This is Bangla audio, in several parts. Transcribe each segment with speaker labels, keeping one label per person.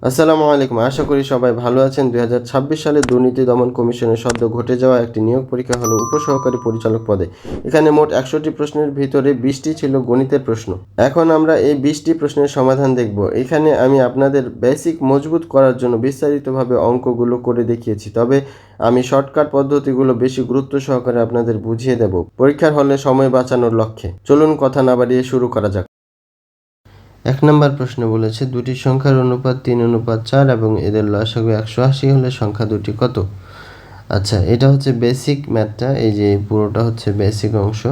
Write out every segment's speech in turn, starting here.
Speaker 1: আসসালামু আলাইকুম। আশা করি সবাই ভালো আছেন। 2026 সালে দুর্নীতি দমন কমিশনের সদ্য ঘটে যাওয়া একটি নিয়োগ পরীক্ষা হলো উপসহকারী পরিচালক পদে। এখানে মোট 100টি প্রশ্নের ভিতরে 20টি ছিল গণিতের প্রশ্ন। এখন আমরা এই 20টি প্রশ্নের সমাধান দেখব। এখানে আমি আপনাদের বেসিক মজবুত করার জন্য বিস্তারিতভাবে অঙ্কগুলো করে দেখিয়েছি, তবে আমি শর্টকাট পদ্ধতিগুলো বেশি গুরুত্ব সহকারে আপনাদের বুঝিয়ে দেব পরীক্ষার হলে সময় বাঁচানোর লক্ষ্যে। চলুন কথা না বাড়িয়ে শুরু করা যাক। 1 নম্বর প্রশ্ন বলেছে দুটি সংখ্যার অনুপাত 3:4 এবং এদের লসাগু 180 হলে সংখ্যা দুটি কত? আচ্ছা, এটা হচ্ছে বেসিক ম্যাথটা। এই যে পুরোটা হচ্ছে বেসিক অংশ।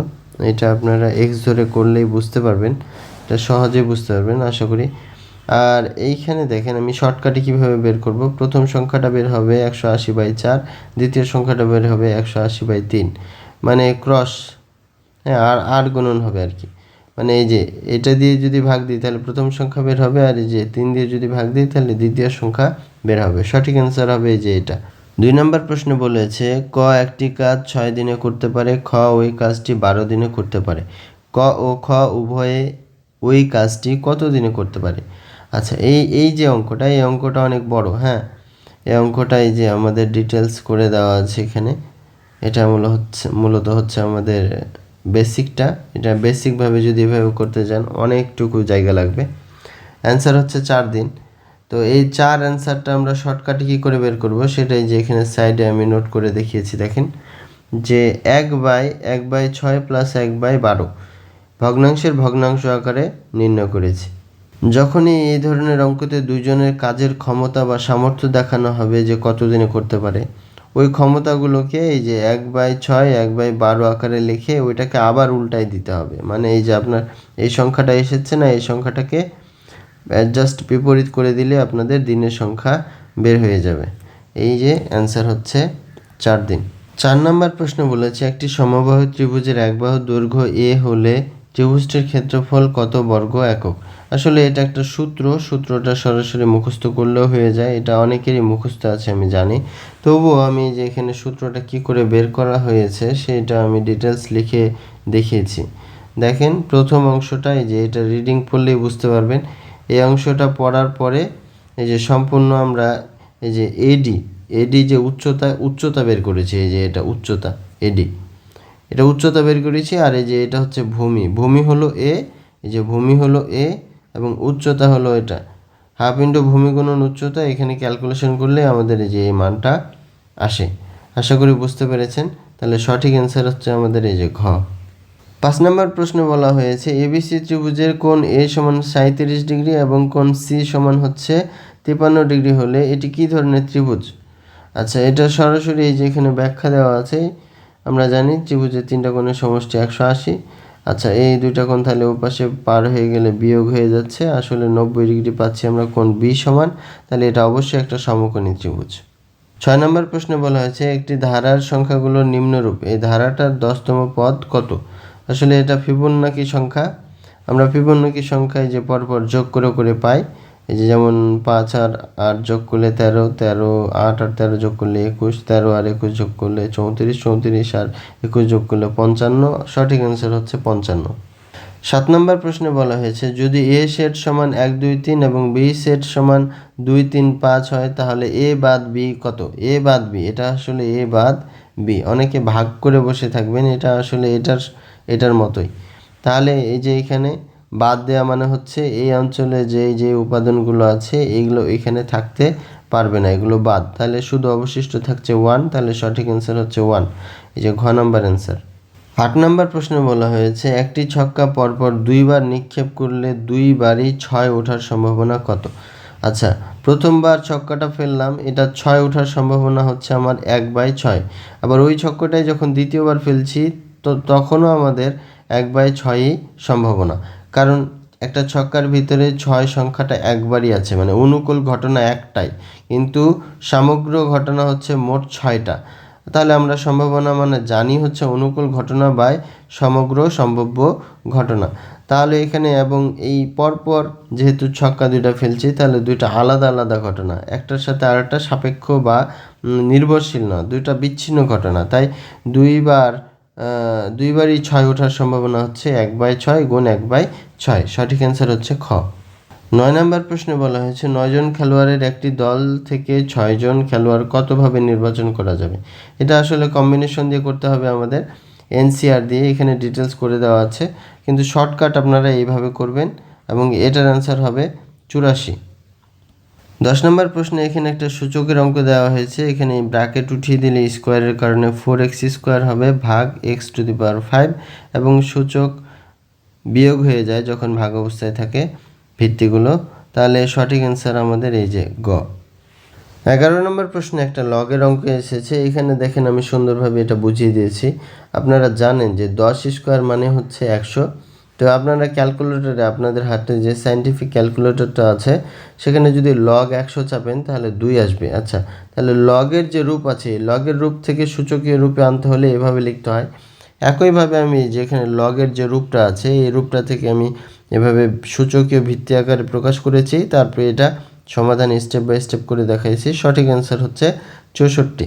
Speaker 1: এটা আপনারা এক্স ধরে করলেই বুঝতে পারবেন, এটা সহজেই বুঝতে পারবেন আশা করি। আর এইখানে দেখেন আমি শর্টকাটে কীভাবে বের করব। প্রথম সংখ্যাটা বের হবে 180/4, দ্বিতীয় সংখ্যাটা বের হবে 180/3, মানে ক্রস, হ্যাঁ, আর গুণন হবে আর কি। মানে এই যে এটা দিয়ে যদি ভাগ দিই তাহলে প্রথম সংখ্যা বের হবে, আর এই যে 3 দিয়ে যদি ভাগ দিই তাহলে দ্বিতীয় সংখ্যা বের হবে। সঠিক অ্যান্সার হবে এই যে এটা। 2 নম্বর প্রশ্ন বলেছে ক একটি কাজ 6 দিনে করতে পারে, খ ওই কাজটি 12 দিনে করতে পারে। ক ও খ উভয়ে ওই কাজটি কত দিনে করতে পারে? আচ্ছা, এই যে অঙ্কটা, এই অঙ্কটা অনেক বড়। হ্যাঁ, এই অঙ্কটা এই যে আমাদের ডিটেলস করে দেওয়া আছে এখানে। এটা মূলত হচ্ছে আমাদের বেসিকটা। এটা বেসিকভাবে যদি এভাবে করতে যান অনেকটুকু জায়গা লাগবে। অ্যান্সার হচ্ছে 4 দিন। তো এই 4 অ্যান্সারটা আমরা শর্টকাটে কী করে বের করব সেটাই যে এখানে সাইডে আমি নোট করে দেখিয়েছি। দেখেন যে 1/6 প্লাস 1/12 ভগ্নাংশের ভগ্নাংশ আকারে নির্ণয় করেছি। যখনই এই ধরনের অঙ্কতে দুইজনের কাজের ক্ষমতা বা সামর্থ্য দেখানো হবে যে কত দিনে করতে পারে, ওই ক্ষমতাগুলোকে এই যে 1/6 1/12 আকারে লিখে ওইটাকে আবার উল্টাই দিতে হবে। মানে এই যে আপনার এই সংখ্যাটা এসেছে না, এই সংখ্যাটাকে জাস্ট বিপরীত করে দিলে আপনাদের দিনের সংখ্যা বের হয়ে যাবে। এই যে অ্যান্সার হচ্ছে 4 দিন। 4 নম্বর প্রশ্ন বলেছে একটি সমবাহু ত্রিভুজের এক বাহুর দৈর্ঘ্য এ হলে ত্রিভুজটির ক্ষেত্রফল কত বর্গ একক? আসলে এটা একটা সূত্রটা সরাসরি মুখস্থ করলেও হয়ে যায়। এটা অনেকেরই মুখস্থ আছে আমি জানি, তবুও আমি যে এখানে সূত্রটা কি করে বের করা হয়েছে সেটা আমি ডিটেলস লিখে দেখিয়েছি। দেখেন প্রথম অংশটা এই যে এটা রিডিং পড়লেই বুঝতে পারবেন। এই অংশটা পড়ার পরে এই যে সম্পূর্ণ আমরা এই যে এডি যে উচ্চতা বের করেছি, এই যে এটা উচ্চতা এডি, এটা উচ্চতা বের করেছি। আর এই যে এটা হচ্ছে ভূমি হলো এ, এই যে ভূমি হলো এ এবং উচ্চতা হলো এটা হাফ ইন্টু ভূমি গুণন উচ্চতা। এখানে ক্যালকুলেশন করলে আমাদের এই যে এই মানটা আসে। আশা করি বুঝতে পেরেছেন। তাহলে সঠিক অ্যান্সার হচ্ছে আমাদের এই যে ঘ। 5 নম্বর প্রশ্ন বলা হয়েছে এবিসি ত্রিভুজের কোণ এ সমান 37 ডিগ্রি এবং কোণ সি সমান হচ্ছে 53 ডিগ্রি হলে এটি কী ধরনের ত্রিভুজ? আচ্ছা, এটা সরাসরি এই যে এখানে ব্যাখ্যা দেওয়া আছে। আমরা জানি ত্রিভুজের 3টা কোণের সমষ্টি 180। আচ্ছা, এই দুইটা কোণ তাহলে ওপাশে পার হয়ে গেলে বিয়োগ হয়ে যাচ্ছে, আসলে 90 ডিগ্রি পাচ্ছি আমরা কোণ বি সমান। তাহলে এটা অবশ্যই একটা সমকোণী ত্রিভুজ। 6 নম্বর প্রশ্নে বলা হয়েছে একটি ধারার সংখ্যাগুলো নিম্নরূপ, এই ধারাটার 10তম পদ কত? আসলে এটা ফিবোনাকি সংখ্যা। আমরা ফিবোনাকি সংখ্যায় যে পরপর যোগ করে পাই, এই যে যেমন 5 আর 8 যোগ করলে 13, 13 8 আর 13 যোগ করলে 21, 13 আর 21 যোগ করলে 34, 34 আর 21 যোগ করলে 55। সঠিক অ্যান্সার হচ্ছে 55। 7 নম্বর প্রশ্নে বলা হয়েছে যদি এ সেট সমান 1 2 3 এবং বি সেট সমান 2 3 5 হয় তাহলে এ বাদ বি কত? এ বাদ বি, এটা আসলে এ বাদ বি। অনেকে ভাগ করে বসে থাকবেন, এটা আসলে এটার মতোই। তাহলে এই যে এখানে বাদ দেওয়া মানে হচ্ছে এই অঞ্চলে যে উপাদানগুলো আছে এইগুলো এখানে থাকতে পারবে না, এগুলো বাদ। তাহলে শুধু অবশিষ্ট থাকছে 1। তাহলে সঠিক অ্যান্সার হচ্ছে 1, এই যে ঘ নম্বর অ্যান্সার। 8 নম্বর প্রশ্নে বলা হয়েছে একটি ছক্কা পরপর 2 বার নিক্ষেপ করলে 2 বারই 6 ওঠার সম্ভাবনা কত? আচ্ছা, প্রথমবার ছক্কাটা ফেললাম, এটা 6 ওঠার সম্ভাবনা হচ্ছে আমার 1/6। আবার ওই ছক্কাটাই যখন দ্বিতীয়বার ফেলছি তো তখনও আমাদের 1/6ই সম্ভাবনা, কারণ একটা ছক্কার ভিতরে 6 সংখ্যাটা একবারই আছে, মানে অনুকূল ঘটনা একটাই, কিন্তু সমগ্র ঘটনা হচ্ছে মোট 6টা। তাহলে আমরা সম্ভাবনা মানে জানি হচ্ছে অনুকূল ঘটনা বাই সমগ্র সম্ভাব্য ঘটনা। তাহলে এখানে এবং এই পরপর যেহেতু ছক্কা দুইটা ফেলছি তাহলে দুইটা আলাদা আলাদা ঘটনা, একটার সাথে আরেকটা সাপেক্ষ বা নির্ভরশীল না, দুইটা বিচ্ছিন্ন ঘটনা। তাই দুইবারই 6 ওঠার সম্ভাবনা হচ্ছে 1/6 গুণ 1/6। সঠিক অ্যান্সার হচ্ছে খ। 9 নম্বর প্রশ্নে বলা হয়েছে 9 জন খেলোয়াড়ের একটি দল থেকে 6 জন খেলোয়াড় কতভাবে নির্বাচন করা যাবে। এটা আসলে কম্বিনেশন দিয়ে করতে হবে আমাদের, এনসিআর দিয়ে এখানে ডিটেলস করে দেওয়া আছে, কিন্তু শর্টকাট আপনারা এইভাবে করবেন এবং এটার অ্যান্সার হবে 84। 10 নম্বর প্রশ্নে এখানে একটা সূচকের অঙ্ক দেওয়া হয়েছে, এখানে ব্র্যাকেট উঠিয়ে দিলে স্কোয়ারের কারণে 4x স্কোয়ার হবে ভাগ x⁵ এবং সূচক বিয়োগ হয়ে যায় যখন ভাগ অবস্থায় থাকে ভিত্তিগুলো, তাহলে সঠিক অ্যান্সার আমাদের এই যে গ। 11 নম্বর প্রশ্নে একটা লগের অঙ্ক এসেছে, এখানে দেখেন আমি সুন্দরভাবে এটা বুঝিয়ে দিয়েছি। আপনারা জানেন যে 10 স্কোয়ার মানে হচ্ছে 100, তো আপনারা ক্যালকুলেটরে আপনাদের হাতে যে সায়েন্টিফিক ক্যালকুলেটরটা আছে সেখানে যদি লগ 100 চাপেন তাহলে 2 আসবে। আচ্ছা, তাহলে লগের যে রূপ আছে, লগের রূপ থেকে সূচকীয় রূপে আনতে হলে এভাবে লিখতে হয়। একইভাবে আমি যেখানে লগের যে রূপটা আছে এই রূপটা থেকে আমি এভাবে সূচকীয় ভিত্তি আকারে প্রকাশ করেছি, তারপরে এটা সমাধান স্টেপ বাই স্টেপ করে দেখাইছি। সঠিক অ্যান্সার হচ্ছে 64।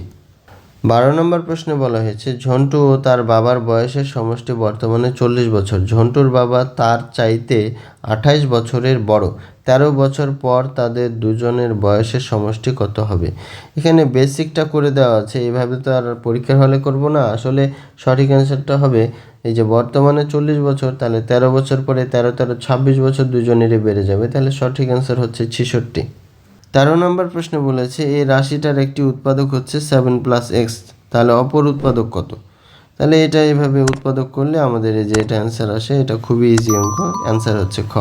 Speaker 1: 12 নম্বর প্রশ্নে বলা হয়েছে ঝন্টু ও তার বাবার বয়সের সমষ্টি বর্তমানে 40 বছর। ঝন্টুর বাবা তার চাইতে 28 বছরের বড়। 13 বছর পর তাদের দুজনের বয়সের সমষ্টি কত হবে। এখানে বেসিকটা করে দেওয়া আছে, এইভাবে তো আর পরীক্ষার হলে করব না। আসলে সঠিক অ্যান্সারটা হবে এই যে বর্তমানে 40 বছর, তাহলে 13 বছর পরে 13 13 26 বছর দুজনেরই বেড়ে যাবে, তাহলে সঠিক অ্যান্সার হচ্ছে 66। 13 নম্বর প্রশ্ন বলেছে এই রাশিটার একটি উৎপাদক হচ্ছে 7+x, তাহলে অপর উৎপাদক কত। তাহলে এটা এইভাবে উৎপাদক করলে আমাদের এই যে এটা অ্যান্সার আসে, এটা খুবই ইজি অঙ্ক, অ্যান্সার হচ্ছে খ।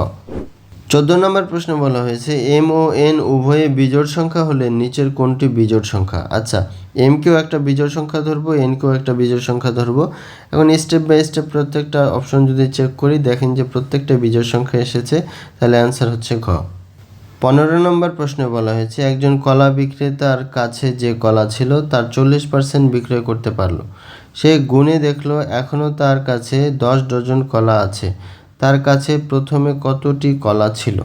Speaker 1: 14 নম্বর প্রশ্ন বলা হয়েছে এম ও এন উভয়ে বিজোড় সংখ্যা হলে নিচের কোনটি বিজোড় সংখ্যা। আচ্ছা, এমকেও একটা বিজোড় সংখ্যা ধরবো, এনকেও একটা বিজোড় সংখ্যা ধরবো। এখন স্টেপ বাই স্টেপ প্রত্যেকটা অপশন যদি চেক করি দেখেন যে প্রত্যেকটা বিজোড় সংখ্যা এসেছে, তাহলে অ্যান্সার হচ্ছে ঘ। 15 নম্বর প্রশ্নে বলা হয়েছে একজন কলা বিক্রেতার কাছে যে কলা ছিল তার 40% বিক্রয় করতে পারলো। সে গুণে দেখলো এখনও তার কাছে 10 ডজন কলা আছে। তার কাছে প্রথমে কতটি কলা ছিল।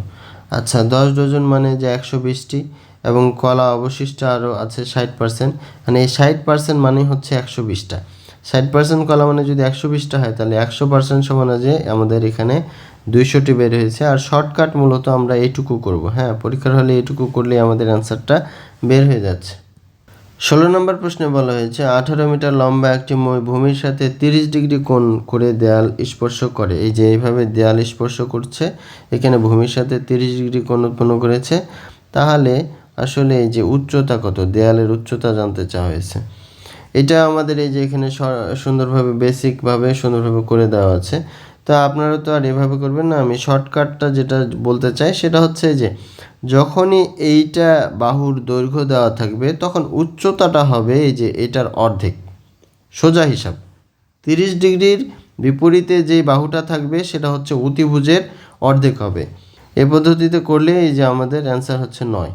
Speaker 1: আচ্ছা, 10 ডজন মানে যে 120টি, এবং কলা অবশিষ্ট আরও আছে 60%, মানে এই 60% মানে হচ্ছে 120টা। 60% কলা মানে যদি 120টা হয় তাহলে 100% সমান যে আমাদের এখানে 200টি বের হয়েছে। আর শর্টকাট মূলত আমরা এইটুকু করব, হ্যাঁ পরীক্ষার হলে এইটুকু করলেই আমাদের অ্যান্সারটা বের হয়ে যাচ্ছে। 16 নম্বর প্রশ্নে বলা হয়েছে 18 মিটার লম্বা একটি মই ভূমির সাথে 30 ডিগ্রি কোণ করে দেয়াল স্পর্শ করে। এই যে এইভাবে দেয়াল স্পর্শ করছে, এখানে ভূমির সাথে 30 ডিগ্রি কোণ উৎপন্ন করেছে, তাহলে আসলে এই যে উচ্চতা কত, দেয়ালের উচ্চতা জানতে চাওয়া হয়েছে। এটা আমাদের এই যে এখানে সুন্দরভাবে বেসিকভাবে সুন্দরভাবে করে দেওয়া আছে। তো আপনারা তো আর এভাবে করবেন না, আমি শর্টকাটটা যেটা বলতে চাই সেটা হচ্ছে যে যখনই এইটা বাহুর দৈর্ঘ্য দেওয়া থাকবে তখন উচ্চতাটা হবে এই যে এটার অর্ধেক, সোজা হিসাব। 30 ডিগ্রির বিপরীতে যেই বাহুটা থাকবে সেটা হচ্ছে অতিভুজের অর্ধেক হবে। এ পদ্ধতিতে করলে এই যে আমাদের অ্যান্সার হচ্ছে 9।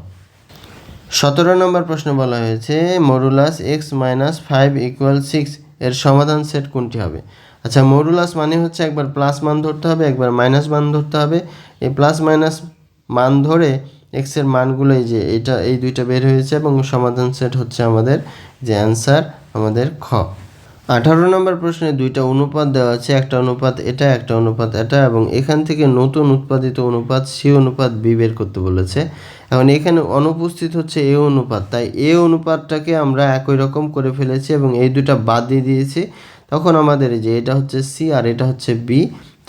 Speaker 1: 17 নম্বর প্রশ্ন বলা হয়েছে মডুলাস x-5 = 6 এর সমাধান সেট কোনটি হবে। আচ্ছা, মডুলাস মানে হচ্ছে একবার প্লাস মান ধরতে হবে একবার মাইনাস মান ধরতে হবে। এই প্লাস মাইনাস মান ধরে x এর মানগুলো এই যে এই দুইটা বের হয়েছে এবং সমাধান সেট হচ্ছে আমাদের যে অ্যান্সার আমাদের খ। 18 নম্বর প্রশ্নে দুইটা অনুপাত দেওয়া আছে, একটা অনুপাত এটা একটা অনুপাত এটা, এবং এখান থেকে নতুন উৎপাদিত অনুপাত সি অনুপাত বি বের করতে বলেছে। এখন এখানে অনুপস্থিত হচ্ছে এ অনুপাত, তাই এ অনুপাতটাকে আমরা একই রকম করে ফেলেছি এবং এই দুটা বাদ দিয়ে দিয়েছি। তখন আমাদের এই যে এটা হচ্ছে সি আর এটা হচ্ছে বি,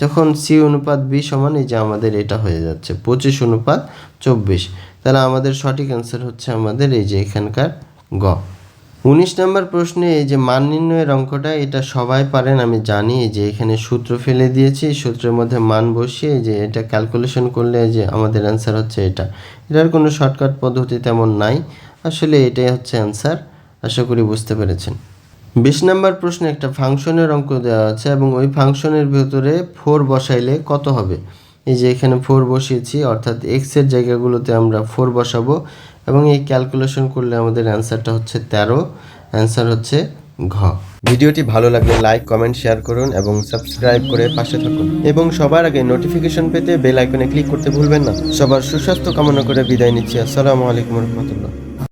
Speaker 1: তখন সি অনুপাত বি সমান এই যে আমাদের এটা হয়ে যাচ্ছে 25:24। তাহলে আমাদের সঠিক অ্যান্সার হচ্ছে আমাদের এই যে এখানকার গ। 19 নম্বর প্রশ্নে এই যে মান নির্ণয়ের অঙ্কটা এটা সবাই পারেন আমি জানি, যে এখানে সূত্র ফেলে দিয়েছি, সূত্রের মধ্যে মান বসিয়ে যে এটা ক্যালকুলেশন করলে যে আমাদের অ্যান্সার হচ্ছে এটার কোনো শর্টকাট পদ্ধতি তেমন নাই, আসলে এটাই হচ্ছে অ্যান্সার। আশা করি বুঝতে পেরেছেন। 20 নম্বর প্রশ্নে একটা ফাংশনের অঙ্ক দেওয়া আছে এবং ওই ফাংশনের ভেতরে 4 বসাইলে কত হবে। এই যে এখানে 4 বসিয়েছি, অর্থাৎ এক্সের জায়গাগুলোতে আমরা 4 বসাবো এবং এই ক্যালকুলেশন করলে আমাদের অ্যান্সারটা হচ্ছে 13, অ্যান্সার হচ্ছে ঘ। ভিডিওটি ভালো লাগলে লাইক কমেন্ট শেয়ার করুন এবং সাবস্ক্রাইব করে পাশে থাকুন এবং সবার আগে নোটিফিকেশন পেতে বেল আইকনে ক্লিক করতে ভুলবেন না। সবার সুস্বাস্থ্য কামনা করে বিদায় নিচ্ছি। আসসালামু আলাইকুম রহমতুল্লাহ।